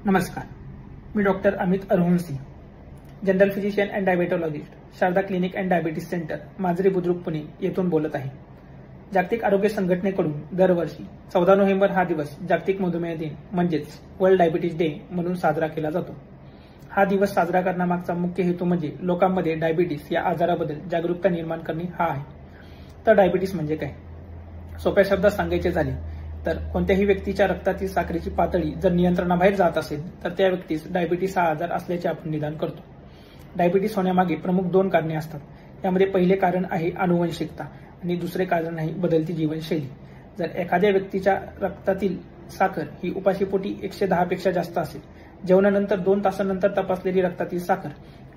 नमस्कार, मी doctor Amit Arunsingh, general physician and diabetologist, Sharda clinic and diabetes centre, Majri Budruk, Pune येथून बोलत आहे। जागतिक आरोग्य संघटनेकडून दरवर्षी 14 नोव्हेंबर हा दिवस जागतिक मधुमेह दिन म्हणजेच वर्ल्ड डायबिटीज डे म्हणून साजरा केला जातो। हा दिवस साजरा करण्यामागचा मुख्य हेतू म्हणजे लोकांमध्ये डायबिटीज या आजाराबद्दल जागरूकता निर्माण करणे हा आहे। तर डायबिटीज म्हणजे काय? सोप्या शब्दात सांगायचे झाले तर कोणत्याही व्यक्तीच्या रक्तातील साखरेची पातळी जर नियंत्रणाबाहेर जात असेल तर त्या व्यक्तीस डायबिटीस हा आजार असल्याचे आपण निदान करतो। डायबिटीस होण्यामागे प्रमुख 2 कारणे असतात। यामध्ये पहिले कारण आहे आनुवंशिकता आणि दुसरे कारण आहे बदलती जीवनशैली। जर एखाद्या व्यक्तीच्या रक्तातील साखर ही उपाशीपोटी 110 पेक्षा जास्त असेल, जेवणानंतर 2 तासांनंतर तपासलेली रक्तातील साखर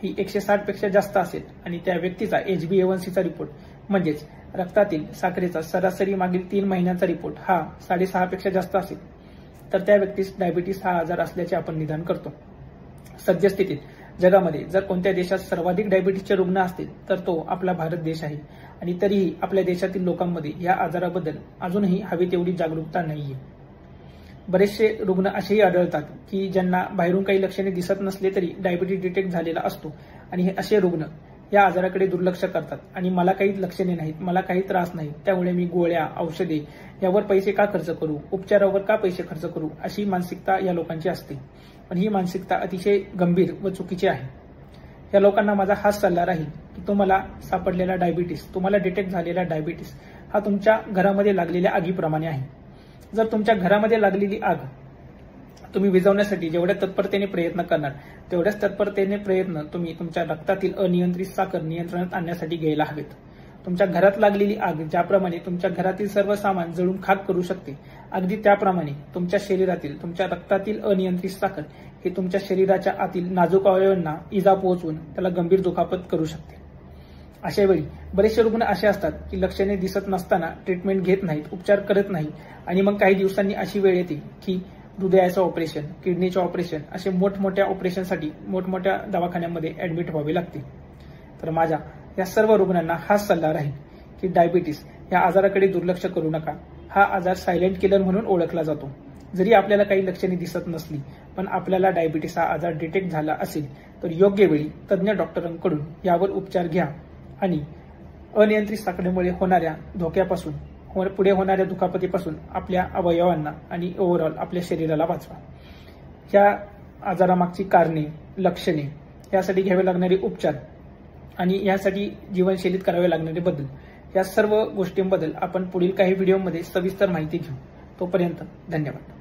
ही 160 पेक्षा जास्त असेल आणि त्या व्यक्तीचा HbA1c चा रिपोर्ट म्हणजेच रक्तातील साखरेचा सरासरी मागील 3 महिन्यांचा रिपोर्ट हा 6.5 पेक्षा जास्त असेल तर त्या व्यक्तीस डायबिटीस हा आजार असल्याचे आपण निदान करतो। सद्यस्थितीत जगामध्ये जर कोणत्या देशात सर्वाधिक डायबिटीसचे रुग्ण असतील तर तो आपला भारत देश आहे आणि तरीही आपल्या देशातील लोकांमध्ये या आजाराबद्दल अजूनही हवी तेवढी जागरूकता नाहीये। बरेचसे रुग्ण असेही आढळतात की ज्यांना बाहेरून काही लक्षणे दिसत नसले तरी डायबिटीस डिटेक्ट झालेला असतो आणि हे असे रुग्ण या आजाराकडे दुर्लक्ष करतात आणि मला काही लक्षणे नाहीत, मला काही त्रास नाही, त्यामुळे मी गोळ्या औषधे यावर पैसे का खर्च करू, उपचारावर का पैसे खर्च करू, अशी मानसिकता या लोकांची असते। पण ही मानसिकता अतिशय गंभीर व चुकीची आहे। या लोकांना माझा हाच सल्ला राहील की तुम्हाला सापडलेला डायबिटीस, तुम्हाला डिटेक्ट झालेला डायबिटीस हा तुमच्या घरामध्ये लागलेल्या आगीप्रमाणे आहे। जर तुमच्या घरामध्ये लागलेली आग तुम्ही विझवण्यासाठी जेवढ्या तत्परतेने प्रयत्न करणार तेवढ्याच तत्परतेने प्रयत्न तुम्ही तुमच्या रक्तातील अनियंत्रित साखर नियंत्रणात आणण्यासाठी घ्यायला हवेत। तुमच्या घरात लागलेली आग ज्याप्रमाणे तुमच्या घरातील सर्व सामान जळून खाक करू शकते, अगदी त्याप्रमाणे तुमच्या शरीरातील, तुमच्या रक्तातील अनियंत्रित साखर ही तुमच्या शरीराच्या आतील नाजूक अवयवांना इजा पोहोचवून त्याला गंभीर दुखापत करू शकते। अशा वेळी बरेचसे रुग्ण असे असतात की लक्षणे दिसत नसताना ट्रीटमेंट घेत नाहीत, उपचार करत नाही आणि मग काही दिवसांनी अशी वेळ येते की हृदयाचं ऑपरेशन, किडनीचं ऑपरेशन असे मोठमोठ्या ऑपरेशनसाठी मोठमोठ्या दवाखान्यांमध्ये ऍडमिट व्हावे लागते। तर माझ्या या सर्व रुग्णांना हाच सल्ला राहील की डायबिटीस या आजाराकडे दुर्लक्ष करू नका। हा आजार सायलेंट किलर म्हणून ओळखला जातो। जरी आपल्याला काही लक्षणे दिसत नसली पण आपल्याला डायबिटीस हा आजार डिटेक्ट झाला असेल तर योग्य वेळी तज्ञ डॉक्टरांकडून यावर उपचार घ्या आणि अनियंत्रित साखरेमुळे होणाऱ्या धोक्यापासून, पुढे होणाऱ्या दुखापतीपासून आपल्या अवयवांना आणि ओव्हरऑल आपल्या शरीराला वाचवा। या आजारामागची कारणे, लक्षणे, यासाठी घ्यावे लागणारे उपचार आणि यासाठी जीवनशैलीत करावे लागणारे बदल या सर्व गोष्टींबद्दल आपण पुढील काही व्हिडिओमध्ये सविस्तर माहिती घेऊ। तोपर्यंत धन्यवाद।